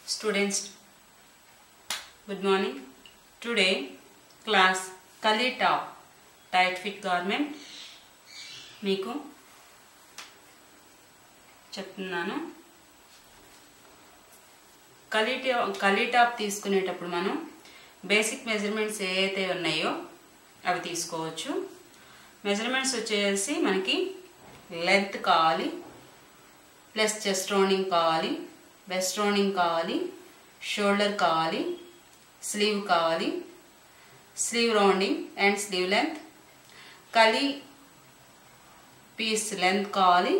Students, good morning. Today class Kali Top tight fit garment మీకు చెప్తున్నాను. కలీ top తీసుకునేటప్పుడు మనం బేసిక్ మెజర్మెంట్స్ ఏవైతే ఉన్నాయో అవి తీసుకోవచ్చు. మెజర్మెంట్స్ వచ్చేసి మనకి లెంత్ కావాలి, ప్లస్ చెస్ట్ రౌండింగ్ కావాలి, వెస్ట్ రౌండింగ్ కావాలి, షోల్డర్ కావాలి, స్లీవ్ కావాలి, sleeve rounding and sleeve length, kali piece length కావాలి,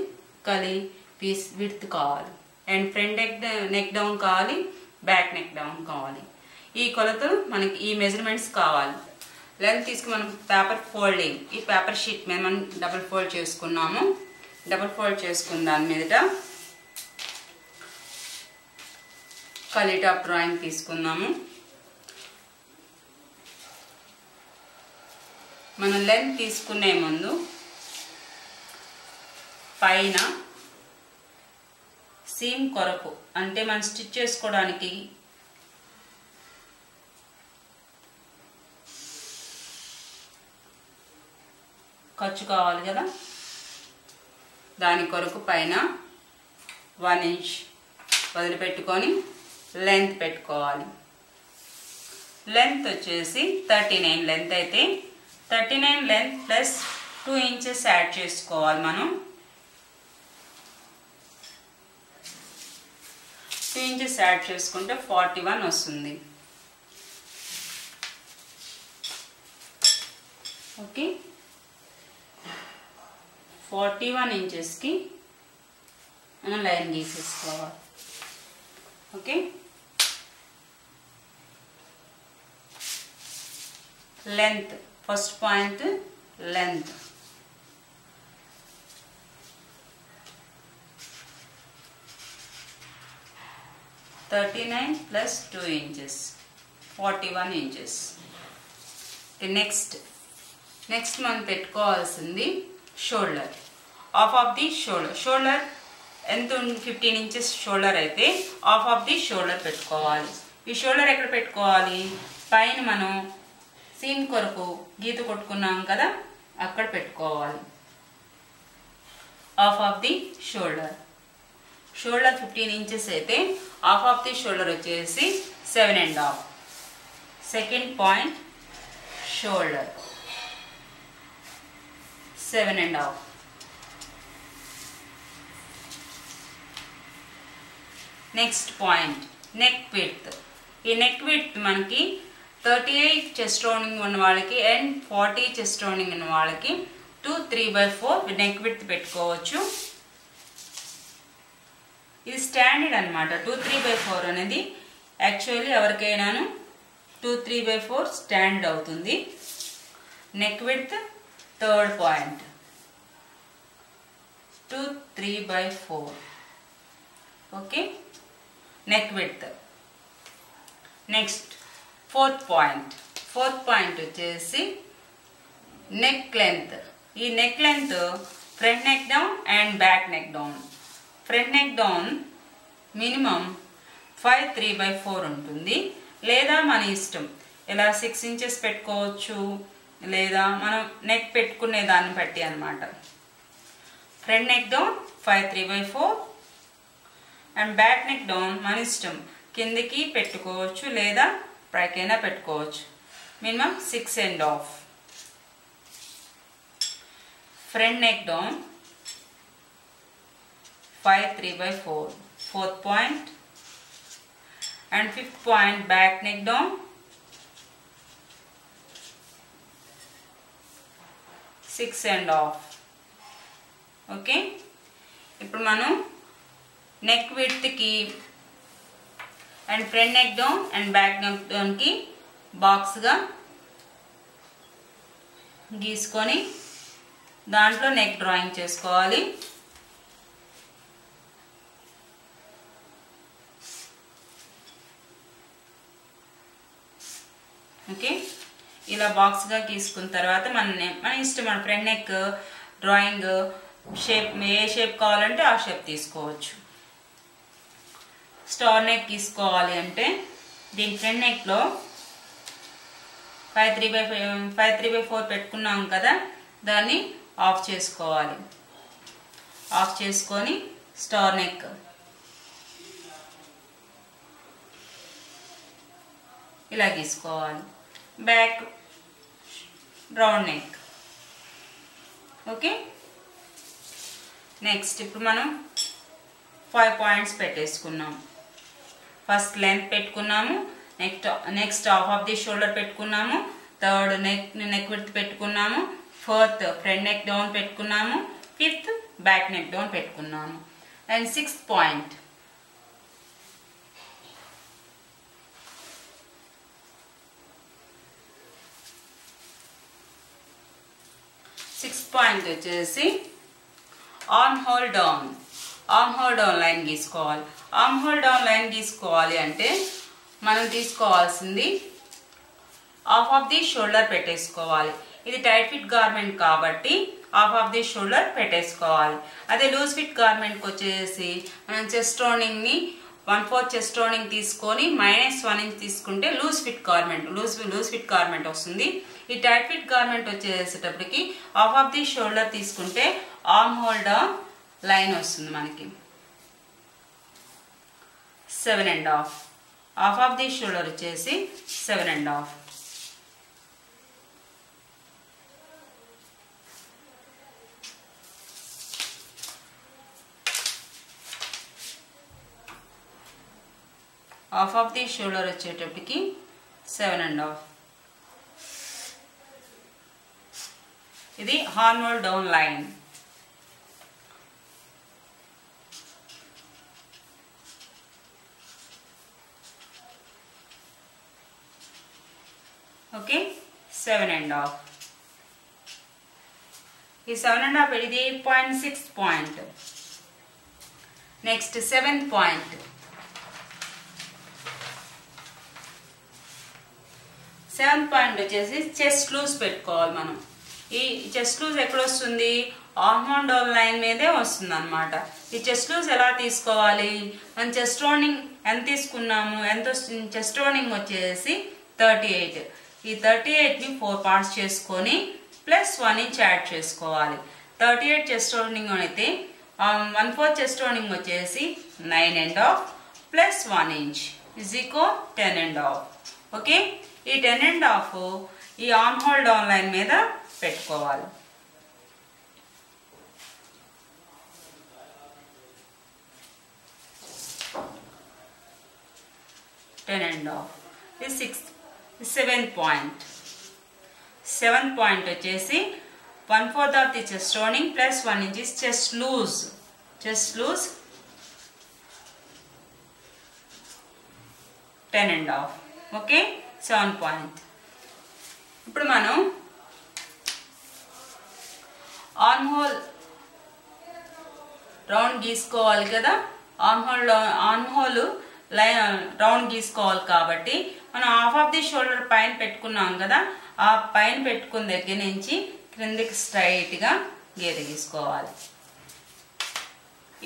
కలీ పీస్ విడ్త్ కావాలి, అండ్ ఫ్రంట్ నెక్ డౌన్ కావాలి, బ్యాక్ నెక్ డౌన్ కావాలి. ఈ కొలతలు మనకి ఈ మెజర్మెంట్స్ కావాలి. లెంత్ తీసుకుని మనం పేపర్ ఫోల్డింగ్, ఈ పేపర్ షీట్ మీద మనం డబుల్ ఫోల్డ్ చేసుకున్నాము. డబుల్ ఫోల్డ్ చేసుకున్న దాని మీదట కలీ టాప్ డ్రాయింగ్ తీసుకుందాము. మనం లెంత్ తీసుకునే ముందు పైన సీమ్ కొరకు అంటే మనం స్టిచ్ చేసుకోవడానికి ఖర్చు కావాలి కదా, దాని కొరకు పైన 1 ఇంచ్ వదిలిపెట్టుకొని లెంత్ పెట్టుకోవాలి. లెంత్ వచ్చేసి 39 లెంత్ అయితే 39 లెంత్ ప్లస్ 2 ఇంచెస్ యాడ్ చేసుకోవాలి. మనం 2 ఇంచెస్ యాడ్ చేసుకుంటే 41 వస్తుంది. ఓకే, 41 ఇంచెస్కి మనం లైన్ గీసేసుకోవాలి. Okay, length first point length (39 plus 2 inches) 41 inches. Next మనం పెట్టుకోవాల్సింది shoulder. Half of the shoulder ఎంత 15 ఇంచెస్ షోల్డర్ అయితే హాఫ్ ఆఫ్ ది షోల్డర్ పెట్టుకోవాలి. ఈ షోల్డర్ ఎక్కడ పెట్టుకోవాలి? పైన మనం సీమ్ కొరకు గీత కొట్టుకున్నాం కదా, అక్కడ పెట్టుకోవాలి. Half of the shoulder 15 inches అయితే హాఫ్ ఆఫ్ ది షోల్డర్ వచ్చేసి 7.5. Second point shoulder 7.5. Next point neck width. ఈ నెక్ విడ్త్ మనకి 38 చెస్ట్ రౌండింగ్ ఉన్న వాళ్ళకి అండ్ 40 చెస్ట్ రౌండింగ్ ఉన్న వాళ్ళకి 2 3/4 నెక్ విడ్త్ పెట్టుకోవచ్చు. ఇది స్టాండర్డ్ అనమాట. 2 3/4 అనేది యాక్చువల్లీ ఎవరికైనాను 2 3/4 స్టాండర్డ్ అవుతుంది. Neck width third point 2 3/4. Okay, neck width. Next fourth point వచ్చేసి నెక్ లెంత్. ఈ neck length front neck down and back neck down. Front neck down minimum 5 3/4 ఉంటుంది, లేదా మన ఇష్టం ఇలా 6 ఇంచెస్ పెట్టుకోవచ్చు, లేదా మనం నెక్ పెట్టుకునే దాన్ని బట్టి అన్నమాట. Front neck down 5 3/4 and back neck down మన ఇష్టం, కిందకి పెట్టుకోవచ్చు లేదా పైకైనా పెట్టుకోవచ్చు. Minimum 6.5. Front neck down 5 3/4 fourth point. And fifth point back neck down 6.5. Okay, ఇప్పుడు మనం నెక్ విడ్త్కి and front neck down and back neck డౌన్కి బాక్స్గా గీసుకొని దాంట్లో నెక్ డ్రాయింగ్ చేసుకోవాలి. ఓకే, ఇలా బాక్స్గా గీసుకున్న తర్వాత మన ఇష్టం, మన ఫ్రంట్ నెక్ డ్రాయింగ్ షేప్ ఏ షేప్ కావాలంటే ఆ షేప్ తీసుకోవచ్చు. స్టార్ నెక్ తీసుకోవాలి అంటే దీని ఫ్రంట్ నెక్లో 5/3/4 పెట్టుకున్నాం కదా, దాన్ని ఆఫ్ చేసుకోవాలి. ఆఫ్ చేసుకొని స్టార్ నెక్ ఇలా గీసుకోవాలి. Back round neck. Okay, next ఇప్పుడు మనం 5 పాయింట్స్ పెట్టేసుకున్నాం. ఫస్ట్ లెంత్ పెట్టుకున్నాము, next half of the shoulder పెట్టుకున్నాము, థర్డ్ నెక్ విడ్త్ పెట్టుకున్నాము, ఫోర్త్ ఫ్రంట్ నెక్ డౌన్ పెట్టుకున్నాము, ఫిఫ్త్ బ్యాక్ నెక్ డౌన్ పెట్టుకున్నాము. అండ్ సిక్స్త్ పాయింట్ వచ్చేసి ఆర్మ్ హోల్ డౌన్ లైన్ గీసుకోవాలి. ఆర్మ్ హోల్ డౌన్ లైన్ గీసుకోవాలి అంటే మనం తీసుకోవాల్సింది హాఫ్ ఆఫ్ ది షోల్డర్ పెట్టేసుకోవాలి. ఇది టైట్ ఫిట్ గార్మెంట్ కాబట్టి హాఫ్ ఆఫ్ ది షోల్డర్ పెట్టేసుకోవాలి. అదే లూజ్ ఫిట్ గార్మెంట్కి వచ్చేసి మనం చెస్ట్ రౌండింగ్ ని 1/4 చెస్ట్ రౌండింగ్ తీసుకొని -1 ఇంచ్ తీసుకుంటే లూజ్ ఫిట్ గార్మెంట్ వస్తుంది. ఈ టైట్ ఫిట్ గార్మెంట్ వచ్చేసేటప్పటికి హాఫ్ ఆఫ్ ది షోల్డర్ తీసుకుంటే ఆర్మ్ హోల్ డౌన్ లైన్ వస్తుంది మనకి 7.5. హాఫ్ ఆఫ్ ది షోల్డర్ వచ్చేసి 7.5. హాఫ్ ఆఫ్ ది షోల్డర్ వచ్చేటప్పటికి 7.5. ఇది arm whole down line. Okay, 7.5. ఈ 7.5 ఇది 8.6 point. Next 7th point. 7th point వచ్చేసి చెస్ట్ లూజ్ పెట్టుకోవాలి మనం. ఈ చెస్ట్ లూజ్ ఎక్కడ వస్తుంది? ఆర్మ్ హోల్ డౌన్ లైన్ మీదే వస్తుంది అనమాట. ఈ చెస్ట్ లూజ్ ఎలా తీసుకోవాలి? మనం చెస్ట్ రౌండింగ్ ఎంత తీసుకున్నాము, ఎంత వస్తుంది? చెస్ట్ రౌండింగ్ వచ్చేసి 38. ఈ 38ని 4 పార్ట్స్ చేసుకొని +1 ఇంచ్ యాడ్ చేసుకోవాలి. 38 చెస్ట్ రౌండింగ్ అయితే 1/4 చెస్ట్ రౌండింగ్ వచ్చేసి 9.5 +1 ఇంచ్ = 10.5. ఓకే, ఈ 10.5 ఈ ఆర్మ్ హోల్ డౌన్ లైన్ మీద పెట్టుకోవాలి. ఇది 7th పాయింట్. 7th పాయింట్ వచ్చేసి 1/4 of the chest rounding +1 inch chest loose 10.5. Okay, 7th point. ఇప్పుడు మనం ఆర్మ్ హోల్ రౌండ్ గీసుకోవాలి కదా. ఆర్మ్ హోల్ లైన్ రౌండ్ గీసుకోవాలి కాబట్టి మనం హాఫ్ ఆఫ్ ది షోల్డర్ పైన పెట్టుకున్నాం కదా, ఆ పైన పెట్టుకున్న దగ్గర నుంచి క్రిందికి స్ట్రైట్గా గీత గీసుకోవాలి.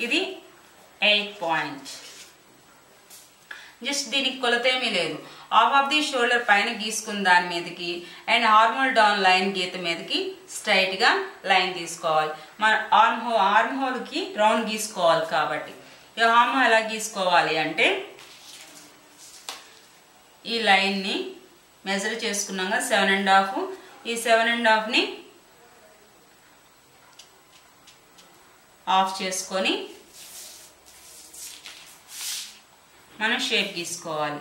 ఇది 8th పాయింట్. జస్ట్ దీనికి కొలత ఏమీ లేదు. హాఫ్ ఆఫ్ ది షోల్డర్ పైన గీసుకున్న దాని మీదకి and arm whole down line గీత మీదకి స్ట్రైట్ గా లైన్ తీసుకోవాలి. మన ఆర్మ్ హోల్ కి రౌండ్ గీసుకోవాలి కాబట్టి ఈ ఆర్మ్ హోల్ ఎలా గీసుకోవాలి అంటే ఈ లైన్ ని మెజర్ చేసుకున్నాక 7.5. ఈ 7.5 ని ఆఫ్ చేసుకొని మనం షేప్ గీసుకోవాలి.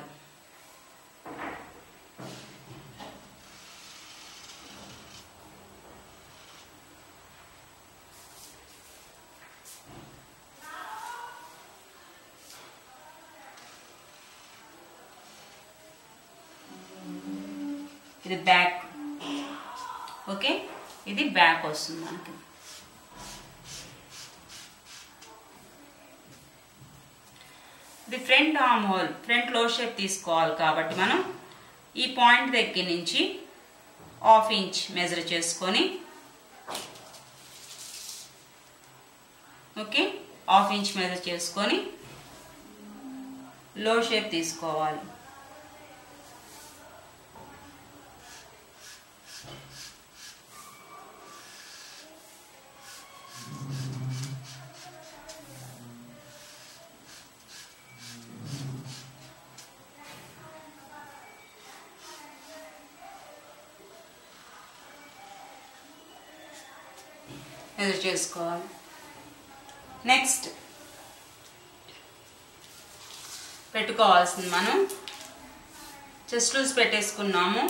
ఇది బ్యాక్. ఓకే, ఇది బ్యాక్ వస్తుంది మనకి. ఇది ఫ్రంట్ ఆర్మ్ హోల్, ఫ్రంట్ లో షేప్ తీసుకోవాలి కాబట్టి మనం ఈ పాయింట్ దగ్గర నుంచి ½ ఇంచ్ మెజర్ చేసుకొని ఓకే ½ ఇంచ్ మెజర్ చేసుకొని లో షేప్ తీసుకోవాలి. ఎదురు చేసుకోవాలి. నెక్స్ట్ పెట్టుకోవాల్సింది మనం చెస్ట్ లూజ్ పెట్టేసుకున్నాము,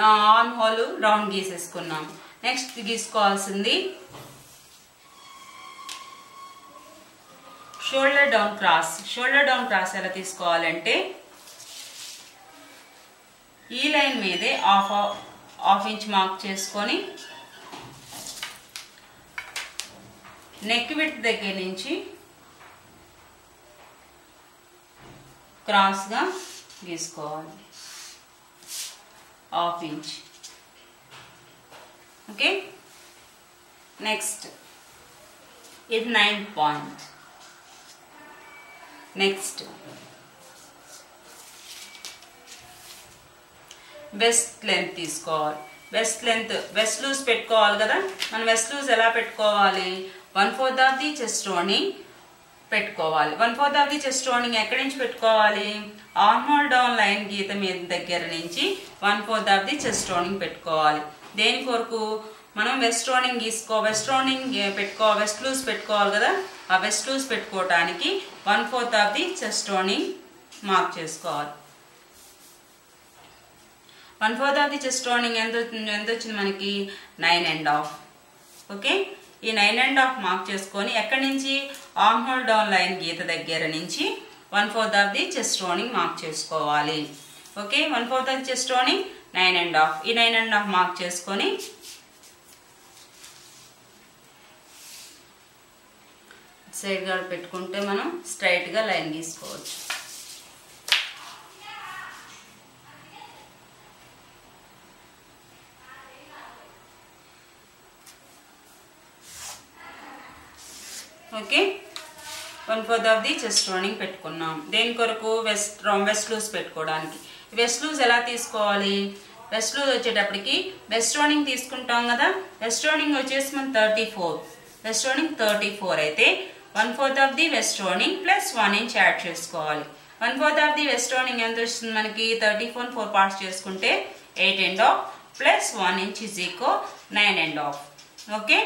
ఆర్మ్ హోల్ రౌండ్ గీసేసుకున్నాము. నెక్స్ట్ గీసుకోవాల్సింది shoulder down cross. Shoulder down cross ఎలా తీసుకోవాలంటే ఈ లైన్ మీదే హాఫ్ ఇంచ్ మార్క్ చేసుకొని నెక్ విడ్త్ దగ్గర నుంచి క్రాస్గా గీసుకోవాలి, హాఫ్ ఇంచ్. ఓకే, నెక్స్ట్ ఇది 9 పాయింట్. నెక్స్ట్ వెస్ట్ లెంత్ తీసుకోవాలి. వెస్ట్ లూజ్ పెట్టుకోవాలి కదా. మనం వెస్ట్ లూజ్ ఎలా పెట్టుకోవాలి? 1/4 ఆఫ్ ది చెస్ట్ రౌండింగ్ పెట్టుకోవాలి. 1/4 ఆఫ్ ది చెస్ట్ రౌండింగ్ ఎక్కడి నుంచి పెట్టుకోవాలి? ఆర్మ్ హోల్ డౌన్ లైన్ గీత మీద దగ్గర నుంచి 1/4 ఆఫ్ ది చెస్ట్ రౌండింగ్ పెట్టుకోవాలి. దేని కొరకు? మనం వెస్ట్ రౌండింగ్ వెస్ట్ లూజ్ పెట్టుకోవాలి కదా. ఆ వెస్ట్ లూజ్ పెట్టుకోవడానికి 1/4 of the chest rounding mark చేసుకోవాలి. 1/4 ఆఫ్ ది చెస్ట్ రౌండింగ్ ఎంత వచ్చింది మనకి? 9.5. ఓకే, ఈ 9.5 మార్క్ చేసుకొని ఎక్కడి నుంచి? ఆర్మ్ హోల్ డౌన్ లైన్ గీత దగ్గర నుంచి 1/4 of the chest rounding mark చేసుకోవాలి. Okay, 1/4 of the chest rounding 9.5. ఈ 9.5 మార్క్ చేసుకొని సైడ్ గా పెట్టుకుంటే మనం స్ట్రైట్ గా లైన్ గీసుకోవచ్చు. Okay, 1/4 of the chest rounding పెట్టుకున్నాం. దేని కొరకు? వెస్ట్ లూజ్ పెట్టుకోవడానికి. వెస్ట్ లూజ్ ఎలా తీసుకోవాలి? వెస్ట్ లూజ్ వచ్చేటప్పటికి వెస్ట్ రౌండింగ్ తీసుకుంటాం కదా. వెస్ట్ రౌండింగ్ వచ్చేసి మనం 34. వెస్ట్ రౌండింగ్ 34 అయితే 1/4 of the west rounding plus 1 inch add చేసుకోవాలి. 1/4 ఆఫ్ ది వెస్ట్ రౌండింగ్ ఎంత వస్తుంది మనకి? 34 4 పార్ట్స్ చేసుకుంటే 8.5 plus 1 inch is equal 9.5. Okay,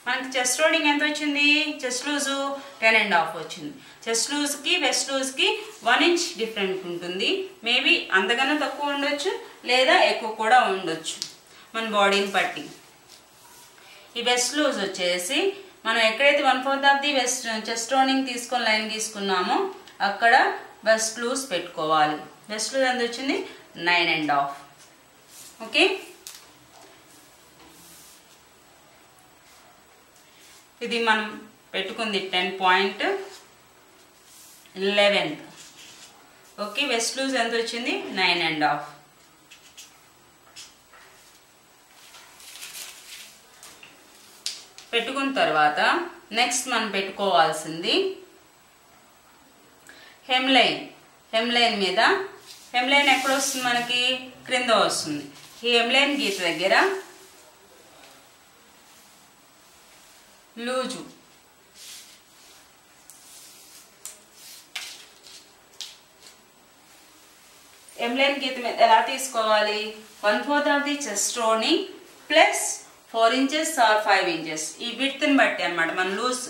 మనకి చెస్ట్ రౌండింగ్ ఎంత వచ్చింది? చెస్ట్ లూజు 10.5 వచ్చింది. చెస్ట్ లూజ్కి వెస్ట్ లూజ్కి 1 ఇంచ్ డిఫరెంట్ ఉంటుంది. మేబీ అంతకన్నా తక్కువ ఉండొచ్చు లేదా ఎక్కువ కూడా ఉండొచ్చు మన బాడీని బట్టి. ఈ వెస్ట్ లూజ్ వచ్చేసి మనం ఎక్కడైతే 1/4 ఆఫ్ ది చెస్ట్ రౌండింగ్ తీసుకొని లైన్ తీసుకున్నామో అక్కడ వెస్ట్ లూజ్ పెట్టుకోవాలి. వెస్ట్ లూజ్ ఎంత వచ్చింది? 9.5. ఓకే, ఇది మనం పెట్టుకుంది 10.11. ఓకే, వెస్ట్ లూజ్ ఎంత వచ్చింది? 9.5. పెట్టుకున్న తర్వాత నెక్స్ట్ మనం పెట్టుకోవాల్సింది హెమ్ లైన్. హెమ్ లైన్ మీద హెమ్ లైన్ ఎక్కడ వస్తుంది మనకి? క్రింద వస్తుంది. ఈ హెమ్ లైన్ గీత దగ్గర లూజు ఎంలైన్ గీత మీద ఎలా తీసుకోవాలి? 1/4 of the chest rounding plus 4 inches are 5 inches. ఈ విడ్త్ ని బట్టి అన్నమాట. మన లూజ్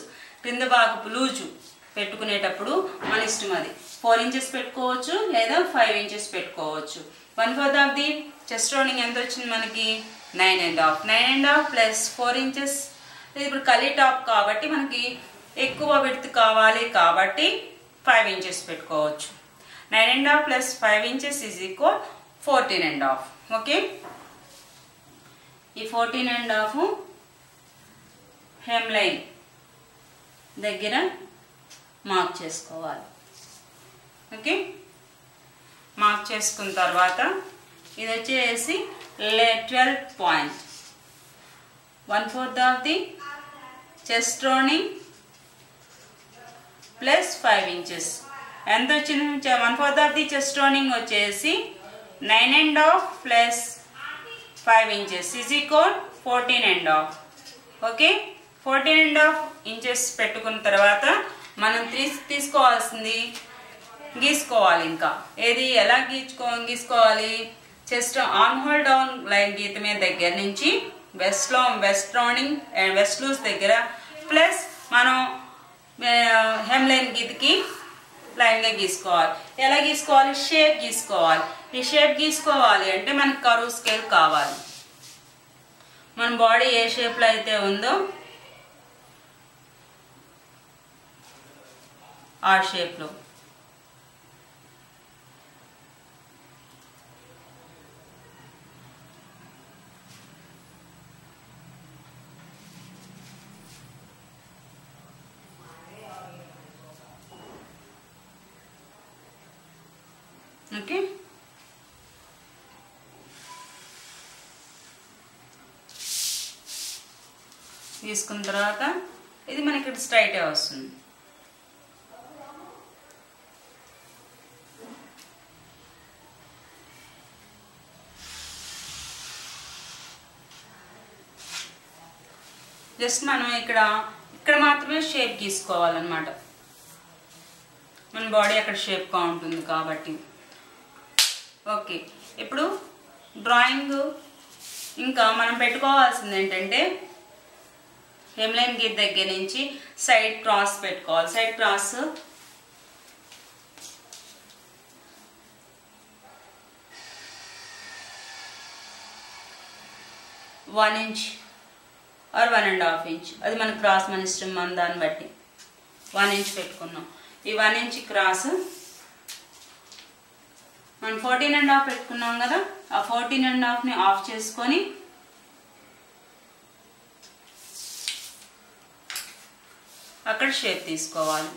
క్రింద భాగపు లూజు పెట్టుకునేటప్పుడు మన ఇష్టం. అది 4 ఇంచెస్ పెట్టుకోవచ్చు లేదా 5 ఇంచెస్ పెట్టుకోవచ్చు. 1/4 ఆఫ్ ది చెస్ట్ రౌండింగ్ ఎంత వచ్చింది మనకి? 9.5. 9.5 ప్లస్ 4 ఇంచెస్. ఇప్పుడు కలీ టాప్ కాబట్టి మనకి ఎక్కువ విడ్త్ కావాలి కాబట్టి 5 ఇంచెస్ పెట్టుకోవచ్చు. 9.5 plus 5 inches is equal 14.5. Okay, ఈ 14.5 హెమ్ లైన్ దగ్గర మార్క్ చేసుకోవాలి. ఓకే, మార్క్ చేసుకున్న తర్వాత ఇది వచ్చేసి 12 point. 1/4 of the chest rounding plus 5 inches. ఎంత వచ్చింది? 1/4 ఆఫ్ ది చెస్ట్ రౌండింగ్ వచ్చేసి 9.5 plus 5 inches is equal 14.5. Okay, 14.5 inches పెట్టుకున్న తర్వాత మనం తీసుకోవాల్సింది గీసుకోవాలి. ఇంకా ఏది ఎలా గీసుకోవాలి? Chest arm whole down line గీత మీద దగ్గర నుంచి west rounding and waist loose దగ్గర ప్లస్ మనం హెమ్ లైన్ గీతకి లైన్గా గీసుకోవాలి. ఎలా గీసుకోవాలి? షేప్ గీసుకోవాలి. ఈ షేప్ గీసుకోవాలి అంటే మనకి కర్వ్ స్కేల్ కావాలి. మన బాడీ ఏ షేప్లో అయితే ఉందో ఆ షేప్లో. ఓకే, తీసుకున్న తర్వాత ఇది మనకి ఇక్కడ స్ట్రైట్ వస్తుంది. జస్ట్ మనం ఇక్కడ మాత్రమే షేప్ గీసుకోవాలన్నమాట. మన బాడీ అక్కడ షేప్గా ఉంటుంది కాబట్టి. ఓకే, ఇప్పుడు డ్రాయింగ్ ఇంకా మనం పెట్టుకోవాల్సింది ఏంటంటే హెమ్ లైన్ గీత దగ్గర నుంచి సైడ్ క్రాస్ పెట్టుకోవాలి. Side cross 1 inch are 1.5 inch, అది మన క్రాస్ మన ఇష్టం, మన దాన్ని బట్టి 1 ఇంచ్ పెట్టుకున్నాం. ఈ 1 ఇంచ్ క్రాస్ మనం 14.5 పెట్టుకున్నాం కదా, ఆ 14.5ని ఆఫ్ చేసుకొని అక్కడ షేప్ తీసుకోవాలి.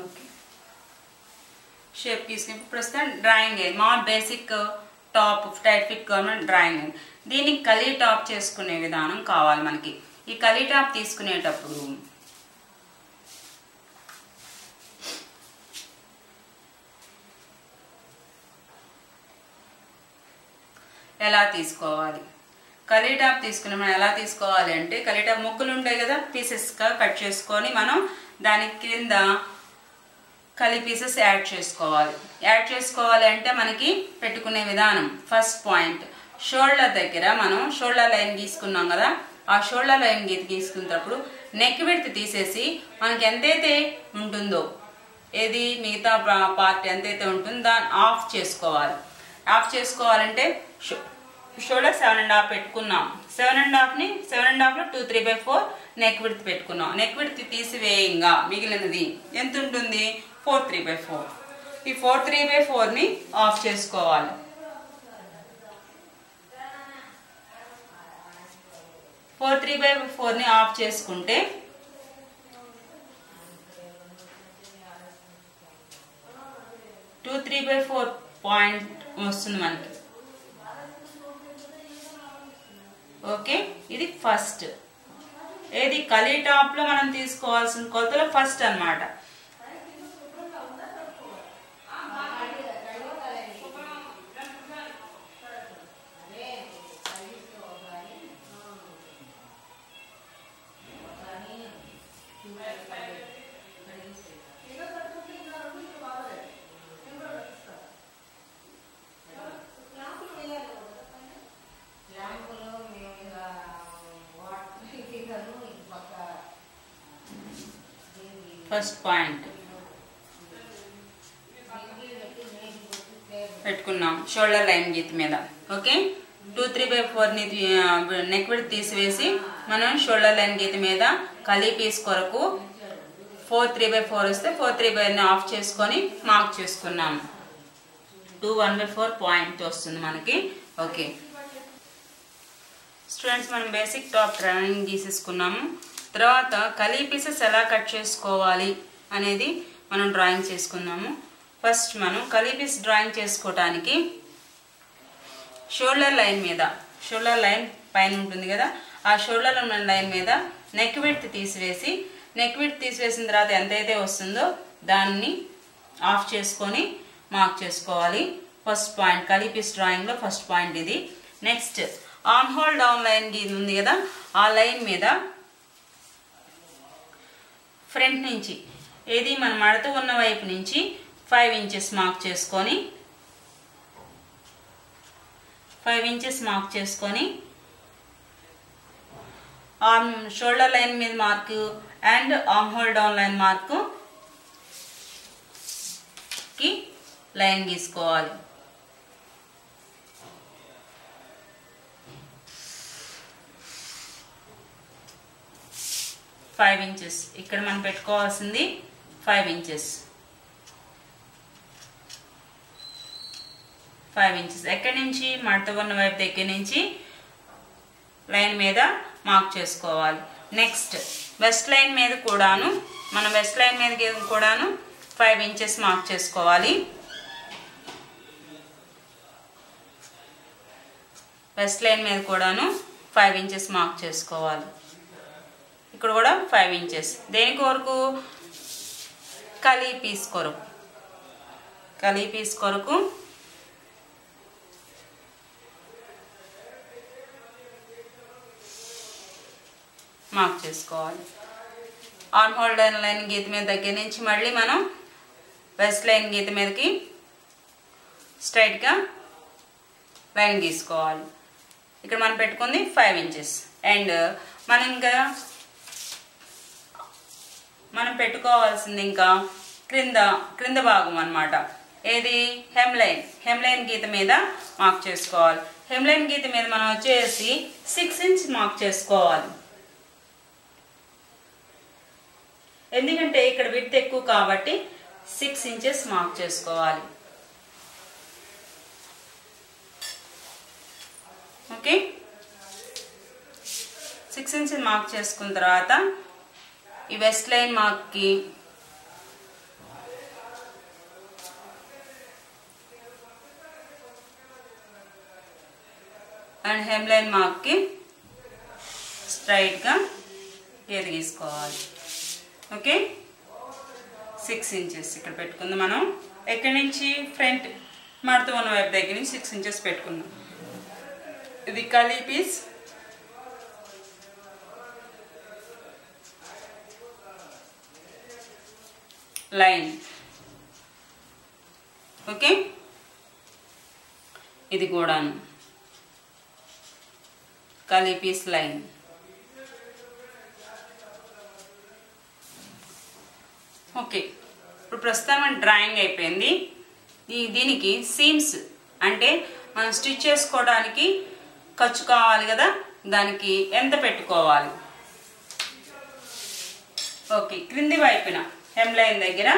ఓకే, షేప్ తీసుకుని ప్రస్తుతం డ్రాయింగ్ అయ్యింది. మా basic top tight fit government drawing. దీనికి కలీ టాప్ చేసుకునే విధానం కావాలి మనకి. ఈ కలీ టాప్ తీసుకునేటప్పుడు ఎలా తీసుకోవాలి? కలీ టాప్ తీసుకుని మనం ఎలా తీసుకోవాలి అంటే, కలీ టాప్ ముక్కలు ఉంటాయి కదా, పీసెస్గా కట్ చేసుకొని మనం దాని కింద కలీ పీసెస్ యాడ్ చేసుకోవాలి. యాడ్ చేసుకోవాలి అంటే మనకి పెట్టుకునే విధానం, ఫస్ట్ పాయింట్ షోల్డర్ దగ్గర మనం షోల్డర్ లైన్ గీసుకున్నాం కదా, ఆ షోల్డర్ లైన్ గీసుకున్నప్పుడు నెక్ విడ్త్ తీసేసి మనకి ఎంతైతే ఉంటుందో, ఏది మిగతా పార్ట్ ఎంతైతే ఉంటుందో దాన్ని ఆఫ్ చేసుకోవాలి. ఆఫ్ చేసుకోవాలంటే షోల్డర్ 7.5 పెట్టుకున్నాం. 7.5ని 7.5లో 2/3/4 నెక్ విడ్త్ పెట్టుకున్నాం. నెక్ విడ్త్ తీసివేయంగా మిగిలినది ఎంత ఉంటుంది? 4/3/4. ఈ 4/3/4ని ఆఫ్ చేసుకోవాలి. 4/3/4ని ఆఫ్ చేసుకుంటే 2/3/4 పాయింట్ వస్తుంది మనకి. ఓకే, ఇది ఫస్ట్. ఏది కలీ టాప్ లో మనం తీసుకోవాల్సిన కొలతలో ఫస్ట్ అన్నమాట. ఫస్ట్ పాయింట్ పెట్టుకున్నాం షోల్డర్ లైన్ గీత మీద. ఓకే, 2/3/4ని నెక్ విడ్త్ తీసివేసి మనం షోల్డర్ లైన్ గీత మీద కలీ పీస్ కొరకు 4/3/4 వస్తే 4/3/4ని ఆఫ్ చేసుకొని మార్క్ చేసుకున్నాం. 2 1/4 పాయింట్ వస్తుంది మనకి. ఓకే, స్టూడెంట్స్ మనం బేసిక్ టాప్ డ్రాయింగ్ గీసేసుకున్నాము. తర్వాత కలీ పీసెస్ ఎలా కట్ చేసుకోవాలి అనేది మనం డ్రాయింగ్ చేసుకుందాము. ఫస్ట్ మనం కలీ పీస్ డ్రాయింగ్ చేసుకోవటానికి షోల్డర్ లైన్ మీద, షోల్డర్ లైన్ పైన ఉంటుంది కదా, ఆ షోల్డర్ లైన్ మీద నెక్ విడ్త్ తీసివేసి, నెక్ విడ్త్ తీసివేసిన తర్వాత ఎంతైతే వస్తుందో దాన్ని ఆఫ్ చేసుకొని మార్క్ చేసుకోవాలి. ఫస్ట్ పాయింట్ కలీ పీస్ డ్రాయింగ్లో ఫస్ట్ పాయింట్ ఇది. Next arm whole down line ఉంది కదా, ఆ లైన్ మీద ఫ్రంట్ నుంచి ఏది మన మడత ఉన్న వైపు నుంచి 5 ఇంచెస్ మార్క్ చేసుకొని 5 ఇంచెస్ మార్క్ చేసుకొని ఆర్మ్ షోల్డర్ లైన్ మీద mark and arm whole down line mark కి లైన్ గీసుకోవాలి. ఫైవ్ ఇంచెస్ ఇక్కడ మనం పెట్టుకోవాల్సింది 5 ఇంచెస్. 5 ఇంచెస్ ఎక్కడి నుంచి మడత ఉన్న వైపు దగ్గర నుంచి లైన్ మీద మార్క్ చేసుకోవాలి. నెక్స్ట్ వెస్ట్ లైన్ మీద కూడాను మనం వెస్ట్ లైన్ మీద కూడాను 5 ఇంచెస్ మార్క్ చేసుకోవాలి. వెస్ట్ లైన్ మీద కూడాను 5 ఇంచెస్ మార్క్ చేసుకోవాలి. ఇక్కడ కూడా 5 ఇంచెస్. దేని కొరకు? కలీ పీస్ కొరకు. కలీ పీస్ కొరకు మార్క్ చేసుకోవాలి. ఆర్మ్ హోల్ డౌన్ లైన్ గీత మీద దగ్గర నుంచి మళ్ళీ మనం వెస్ట్ లైన్ గీత మీదకి స్ట్రైట్గా లైన్ గీసుకోవాలి. ఇక్కడ మనం పెట్టుకుంది 5 ఇంచెస్. అండ్ మనం పెట్టుకోవాల్సింది ఇంకా క్రింద భాగం అన్నమాట. ఏది? హెమ్ లైన్ గీత మీద మార్క్ చేసుకోవాలి. హెమ్ లైన్ గీత మీద మనం వచ్చేసి 6 ఇంచ్ మార్క్ చేసుకోవాలి. ఎందుకంటే ఇక్కడ విడ్త్ ఎక్కువ కాబట్టి 6 ఇంచెస్ మార్క్ చేసుకోవాలి. ఓకే, 6 ఇంచెస్ మార్క్ చేసుకున్న తర్వాత ఈ వెస్ట్ లైన్ మార్క్కి అండ్ హెమ్ లైన్ మార్క్కి స్ట్రైట్గా గీత గీసుకోవాలి. ఓకే, 6 ఇంచెస్ ఇక్కడ పెట్టుకుందాం. మనం ఎక్కడి నుంచి ఫ్రంట్ మడత ఉన్న వైపు దగ్గర నుంచి 6 ఇంచెస్ పెట్టుకుందాం. ఇది కలీ పీస్ లైన్. ఓకే, ఇది కూడాను కలీ పీస్ లైన్. ఓకే, ఇప్పుడు ప్రస్తుతం మన డ్రాయింగ్ అయిపోయింది. దీనికి సీమ్స్ అంటే మనం స్టిచ్ చేసుకోవడానికి ఖర్చు కావాలి కదా, దానికి ఎంత పెట్టుకోవాలి? ఓకే, క్రింది వైపున హెమ్ లైన్ దగ్గర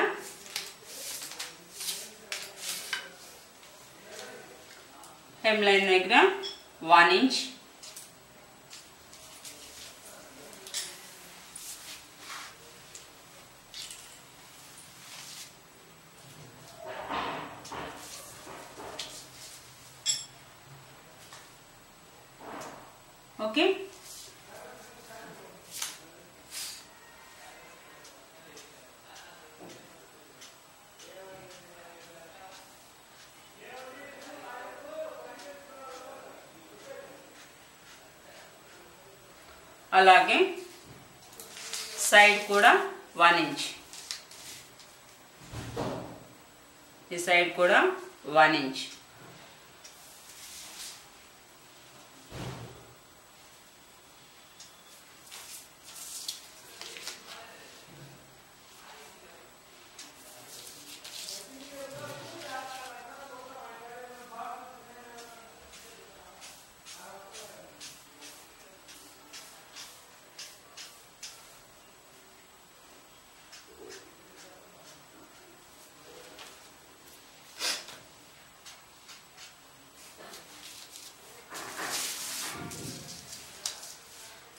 హెమ్ లైన్ దగ్గర 1 ఇంచ్, ఓకే, అలాగే సైడ్ కూడా 1 ఇంచ్, ఈ సైడ్ కూడా 1 ఇంచ్.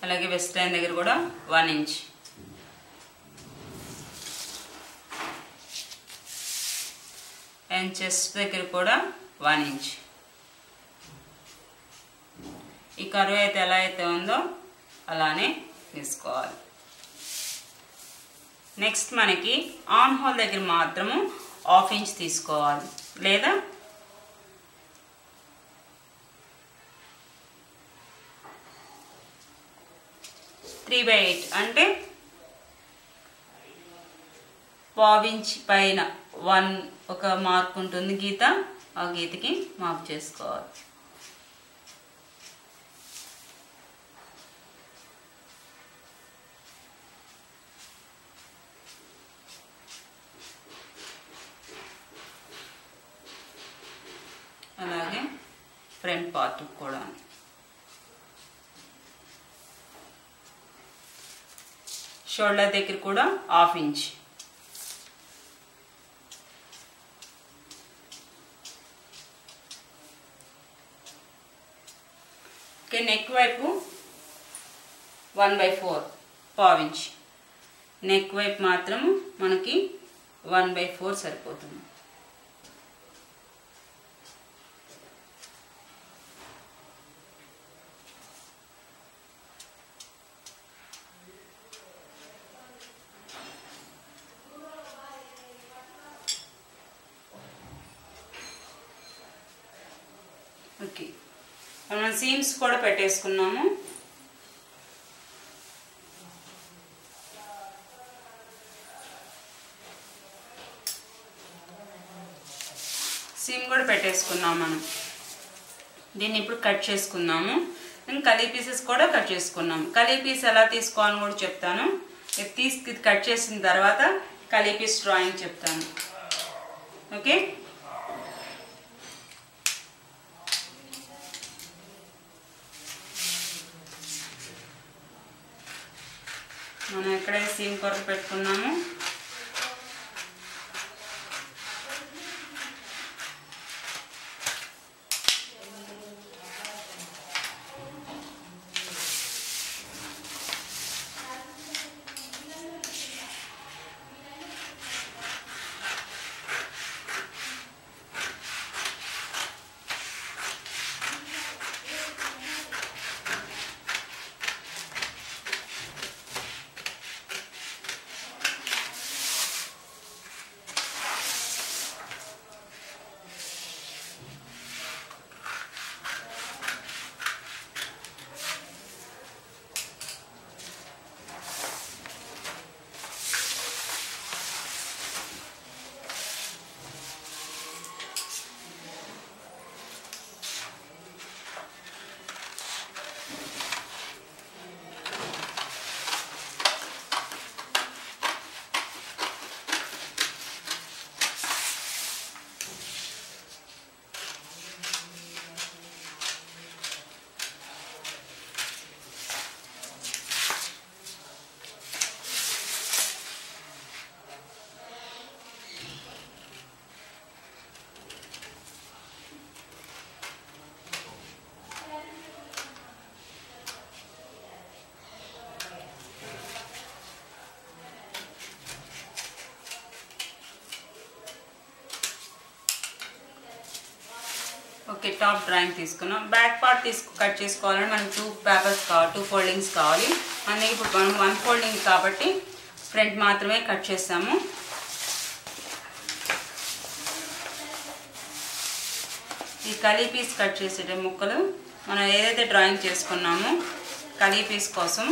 అలాగే వెస్ట్ లైన్ దగ్గర కూడా 1 ఇంచ్. అండ్ చెస్ట్ దగ్గర కూడా 1 ఇంచ్. ఈ కర్వ్ అయితే ఎలా అయితే ఉందో అలానే తీసుకోవాలి. నెక్స్ట్ మనకి ఆర్మ్ హోల్ దగ్గర మాత్రము 1/2 ఇంచ్ తీసుకోవాలి, లేదా 3/8 అంటే 1/2 ఇంచ్ పైన ఒక మార్క్ ఉంటుంది గీత, ఆ గీతకి మార్క్ చేసుకోవాలి. అలాగే ఫ్రంట్ పార్ట్ కూడా షోల్డర్ దగ్గర కూడా 1/2 ఇంచ్. ఓకే, నెక్ వైపు 1/4 1/2 ఇంచ్. నెక్ వైపు మాత్రం మనకి 1/4 సరిపోతుంది. ఓకే, మనం సీమ్స్ కూడా పెట్టేసుకున్నాము. సీమ్ కూడా పెట్టేసుకున్నాము మనం. దీన్ని ఇప్పుడు కట్ చేసుకున్నాము. నేను కలీ పీసెస్ కూడా కట్ చేసుకున్నాము. కలీ పీస్ ఎలా తీసుకోవాలని కూడా చెప్తాను. ఇది కట్ చేసిన తర్వాత కలీ పీస్ డ్రాయింగ్ చెప్తాను. ఓకే, మనం ఎక్కడే సీమ్ కొరకు పెట్టుకున్నాము. ఓకే, టాప్ డ్రాయింగ్ తీసుకున్నాం. బ్యాక్ పార్ట్ కట్ చేసుకోవాలంటే మనకి 2 పేపర్స్ కావాలి, 2 ఫోల్డింగ్స్ కావాలి. అందుకే ఇప్పుడు మనం 1 ఫోల్డింగ్ కాబట్టి ఫ్రంట్ మాత్రమే కట్ చేస్తాము. ఈ కలీ పీస్ కట్ చేసే ముక్కలు మనం ఏదైతే డ్రాయింగ్ చేసుకున్నామో కలీ పీస్ కోసం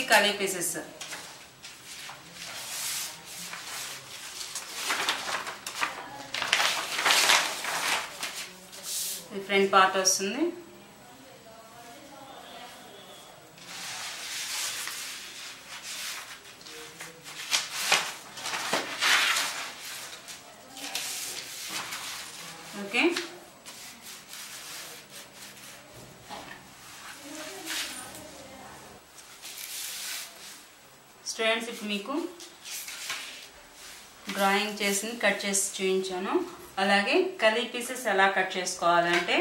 కలీ పీసెస్ ఫ్రంట్ పార్ట్ వస్తుంది. ఓకే. స్టూడెంట్స్, ఇప్పుడు మీకు డ్రాయింగ్ చేసి కట్ చేసి చూపించాను. అలాగే కలీ పీసెస్ ఎలా కట్ చేసుకోవాలంటే,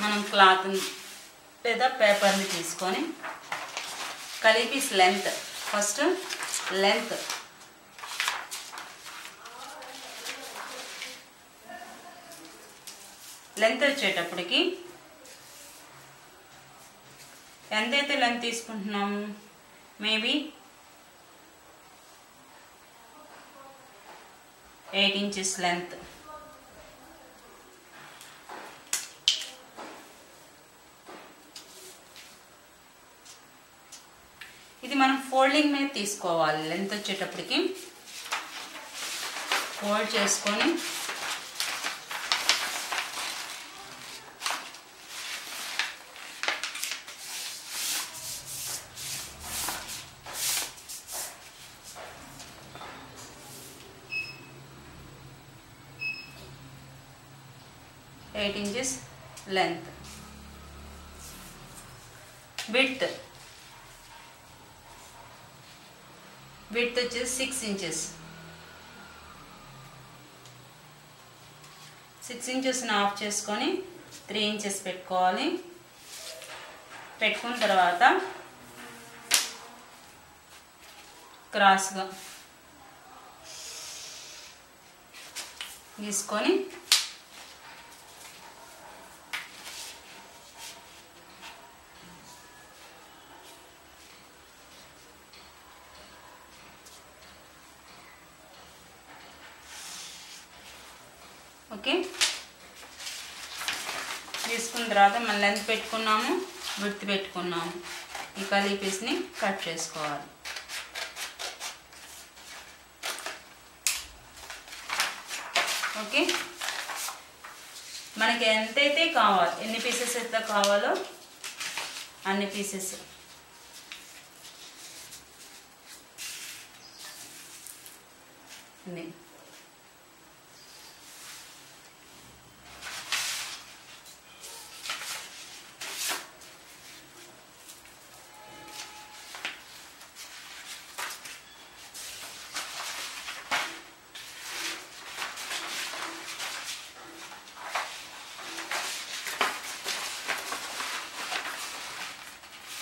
మనం క్లాత్ లేదా పేపర్ని తీసుకొని కలీ పీస్ లెంత్, ఫస్ట్ లెంత్ వచ్చేటప్పటికి ఎంతైతే లెంత్ తీసుకుంటున్నాము, మేబీ 8 inches లెంత్. ఇది మనం ఫోల్డింగ్ మీద తీసుకోవాలి. లెంత్ వచ్చేటప్పటికి ఫోల్డ్ చేసుకొని ఎయిట్ ఇంచెస్ లెంత్. విడ్త్ వచ్చేసి 6 inches. 6 inchesని ఆఫ్ చేసుకొని 3 inches పెట్టుకోవాలి. పెట్టుకున్న తర్వాత క్రాస్గా గీసుకొని ఓకే. తీసుకున్న తర్వాత మనం లెంత్ పెట్టుకున్నాము, విడ్త్ పెట్టుకున్నాము. ఈ కలీ పీస్ని కట్ చేసుకోవాలి. ఓకే. మనకి ఎంతైతే కావాలి, ఎన్ని పీసెస్ అయితే కావాలో అన్ని పీసెస్ ఉంది.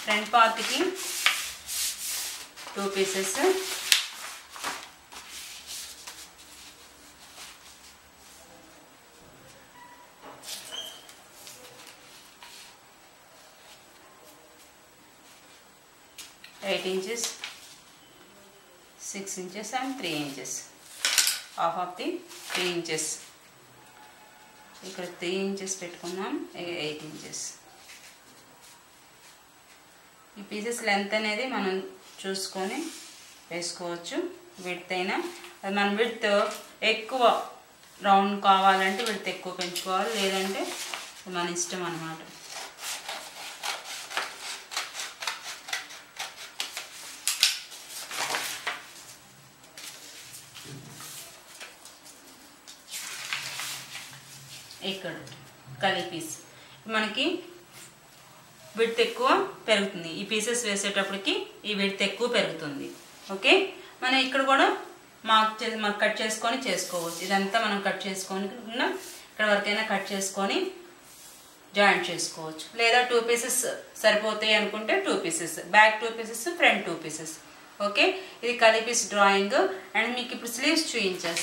ఫ్రంట్ పార్ట్కి 2 pieces, (8 inches, 6 inches and 3 inches, half of the 3 inches. ఇక్కడ 3 inches పెట్టుకున్నాం, 8 inches. ఈ పీసెస్ లెంత్ అనేది మనం చూసుకొని వేసుకోవచ్చు. విడ్త్ అయినా అది మన విడ్త్ ఎక్కువ రౌండ్ కావాలంటే విడ్త్ ఎక్కువ పెంచుకోవాలి, లేదంటే మన ఇష్టం అన్నమాట. ఇక్కడ కలీ పీస్ మనకి విడ్త్ ఎక్కువ పెరుగుతుంది. ఈ పీసెస్ వేసేటప్పటికి ఈ విడ్త్ ఎక్కువ పెరుగుతుంది. ఓకే. మనం ఇక్కడ కూడా మార్క్ కట్ చేసుకొని చేసుకోవచ్చు. ఇదంతా మనం కట్ చేసుకొని ఇక్కడ వరకైనా కట్ చేసుకొని జాయింట్ చేసుకోవచ్చు. లేదా 2 pieces సరిపోతాయి అనుకుంటే 2 pieces, back 2 pieces, front 2 pieces. Okay. ఇది కలీ పీస్ డ్రాయింగ్. అండ్ మీకు ఇప్పుడు స్లీవ్స్ చూపించాను.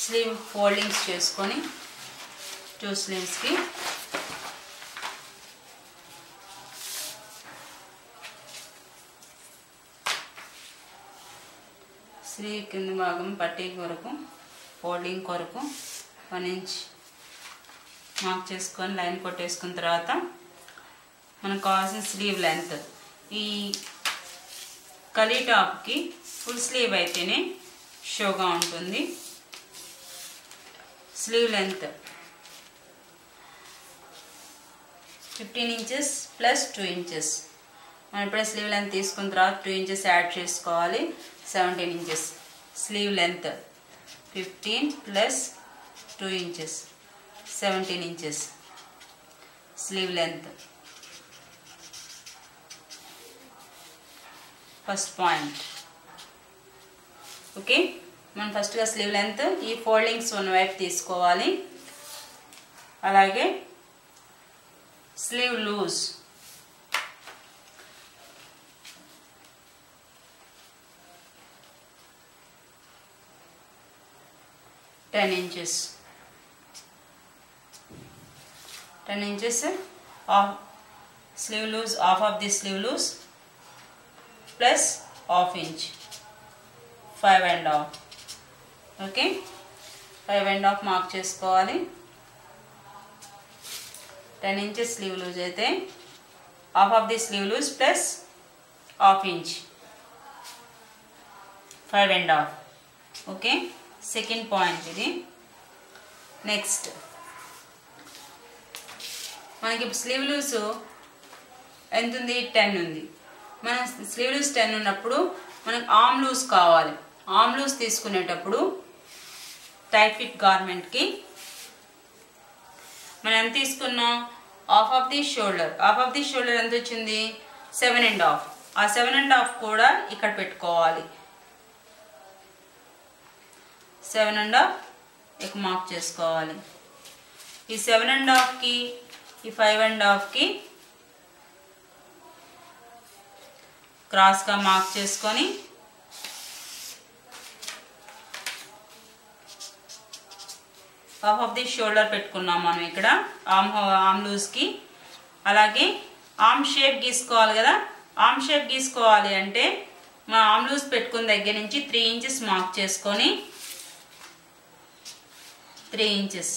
స్లీవ్ ఫోల్డింగ్స్ చేసుకొని 2 sleevesకి స్లీవ్ కింద భాగం పట్టీ కొరకు ఫోల్డింగ్ కొరకు 1 inch మార్క్ చేసుకొని లైన్ కొట్టేసుకున్న తర్వాత మనకు కావాల్సిన స్లీవ్ లెంత్. ఈ కలీ టాప్కి ఫుల్ స్లీవ్ అయితేనే షోగా ఉంటుంది. Sleeve length 15 inches plus 2 inches. మనం ఇప్పుడే స్లీవ్ లెంత్ తీసుకున్న తర్వాత 2 ఇంచెస్ యాడ్ చేసుకోవాలి. 17 inches sleeve length 15 plus 2 inches 17 inches sleeve length. First point. Okay, మనం ఫస్ట్గా స్లీవ్ లెంత్ ఈ ఫోల్డింగ్స్ ఉన్న వైపు తీసుకోవాలి. అలాగే sleeve loose inches 10 inches of sleeve loose, half of the sleeve loose plus half inch 5.5. Okay, 5.5 mark చేసుకోవాలి. 10 inches sleeve loose అయితే half of the sleeve loose plus half inch 5.5. Okay, second point ఇది. Next మనకి ఇప్పుడు slew loose ఎంత ఉంది? 10 ఉంది. మన slew loose 10 ఉన్నప్పుడు మనకు ఆర్మ్ లూజ్ కావాలి. ఆర్మ్ లూజ్ తీసుకునేటప్పుడు టైట్ ఫిట్ గార్మెంట్కి మనం ఎంత తీసుకున్నాం? Half of the shoulder. Half of the shoulder ఎంత వచ్చింది? 7.5. ఆ 7.5 కూడా ఇక్కడ పెట్టుకోవాలి. 7.5 ఇక్కడ మార్క్ చేసుకోవాలి. ఈ 7.5కి ఈ 5.5కి క్రాస్గా మార్క్ చేసుకొని హాఫ్ ఆఫ్ ది షోల్డర్ పెట్టుకున్నాం మనం ఇక్కడ ఆర్మ్ లూజ్కి. అలాగే ఆర్మ్ షేప్ గీసుకోవాలి కదా. ఆర్మ్ షేప్ గీసుకోవాలి అంటే మన ఆర్మ్ లూజ్ పెట్టుకున్న దగ్గర నుంచి 3 ఇంచెస్ మార్క్ చేసుకొని 3 ఇంచెస్.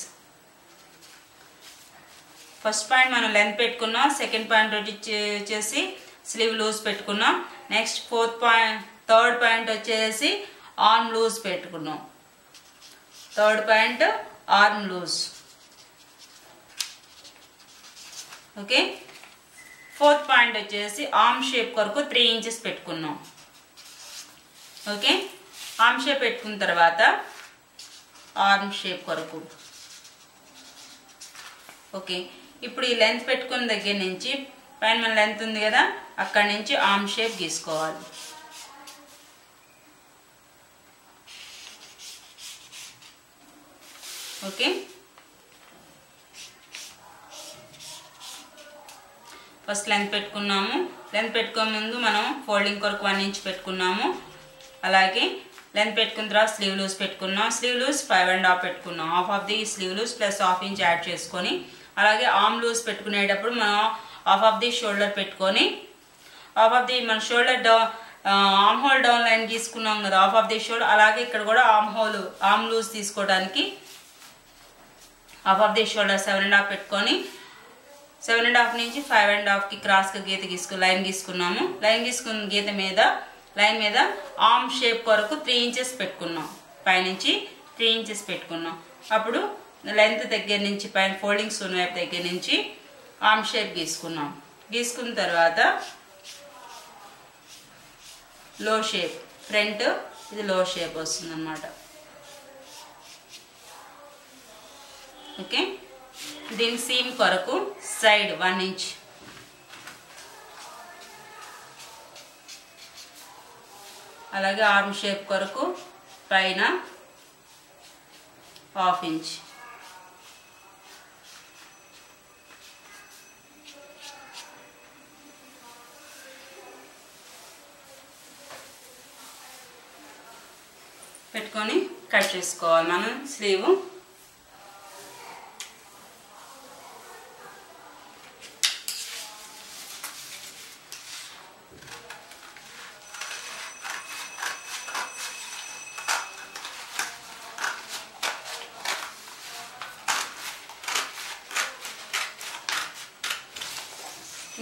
ఫస్ట్ పాయింట్ మనం లెంత్ పెట్టుకున్నాం. సెకండ్ పాయింట్ వచ్చేసి స్లీవ్ లూజ్ పెట్టుకున్నాం. నెక్స్ట్ థర్డ్ పాయింట్ వచ్చేసి ఆర్మ్ లూజ్ పెట్టుకున్నాం. Third point arm loose. Okay, fourth point వచ్చేసి ఆర్మ్ షేప్ కొరకు 3 ఇంచెస్ పెట్టుకున్నాం. ఓకే, ఆర్మ్ షేప్ పెట్టుకున్న తర్వాత ఆర్మ్ షేప్ కొరకు. ఓకే, ఇప్పుడు ఈ లెంత్ పెట్టుకున్న దగ్గర నుంచి పైన మన లెంత్ ఉంది కదా, అక్కడి నుంచి ఆర్మ్ షేప్ గీసుకోవాలి. ఓకే, ఫస్ట్ లెంత్ పెట్టుకున్నాము. లెంత్ పెట్టుకునే ముందు మనం ఫోల్డింగ్ కొరకు 1 ఇంచ్ పెట్టుకున్నాము. అలాగే లెంత్ పెట్టుకున్న తర్వాత స్లీవ్ లూజ్ పెట్టుకున్నాం. స్లీవ్ లూజ్ 5.5 పెట్టుకున్నాం. Half of the sleeve loose plus half inch add చేసుకొని, అలాగే ఆర్మ్ లూజ్ పెట్టుకునేటప్పుడు మనం హాఫ్ ఆఫ్ ది షోల్డర్ పెట్టుకొని, హాఫ్ ఆఫ్ ది మన shoulder down arm whole down line తీసుకున్నాం కదా, హాఫ్ ఆఫ్ ది షోల్డర్. అలాగే ఇక్కడ కూడా ఆర్మ్ లూజ్ తీసుకోవడానికి హాఫ్ ఆఫ్ ది షోల్డర్ 7.5 పెట్టుకొని 7.5 నుంచి 5.5కి క్రాస్గా గీత లైన్ గీసుకున్నాము. లైన్ గీసుకున్న గీత మీద లైన్ మీద ఆర్మ్ షేప్ కొరకు 3 ఇంచెస్ పెట్టుకున్నాం. పైనుంచి 3 ఇంచెస్ పెట్టుకున్నాం. అప్పుడు లెంత్ దగ్గర నుంచి పైన ఫోల్డింగ్స్ ఉన్న వైపు దగ్గర నుంచి ఆర్మ్ షేప్ గీసుకున్నాం. గీసుకున్న తర్వాత లో షేప్ ఫ్రంట్, ఇది లో షేప్ వస్తుంది అన్నమాట. ఓకే, దీని సీమ్ కొరకు సైడ్ 1 ఇంచ్, అలాగే ఆర్మ్ షేప్ కొరకు పైన హాఫ్ ఇంచ్. పెట్టుకొని కట్ చేసుకోవాలి మనం స్లీవ్.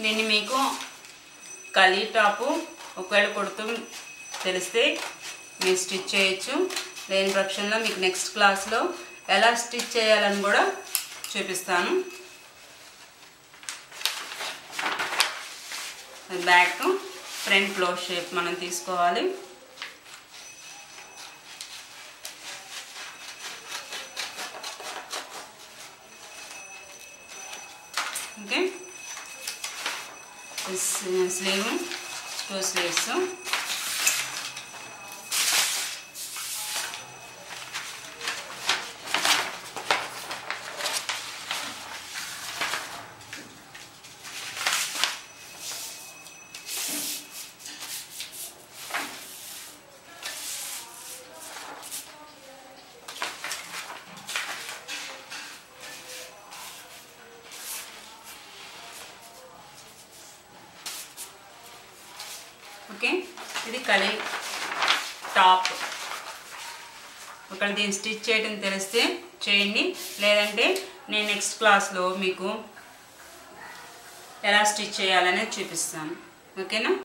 దీన్ని మీకు కలీ టాపు ఒకవేళ కుడుతూ తెలిస్తే మీరు స్టిచ్ చేయొచ్చు. లేని పక్షంలో మీకు నెక్స్ట్ క్లాస్లో ఎలా స్టిచ్ చేయాలని కూడా చూపిస్తాను. బ్యాక్ ఫ్రంట్ క్లోజ్ షేప్ మనం తీసుకోవాలి. Okay, slew 2 sleeves. ఓకే, ఇది కలి టాప్. ఒకవేళ దీన్ని స్టిచ్ చేయడం తెలిస్తే చేయండి, లేదంటే నేను నెక్స్ట్ క్లాస్లో మీకు ఎలా స్టిచ్ చేయాలనేది చూపిస్తాను. ఓకేనా?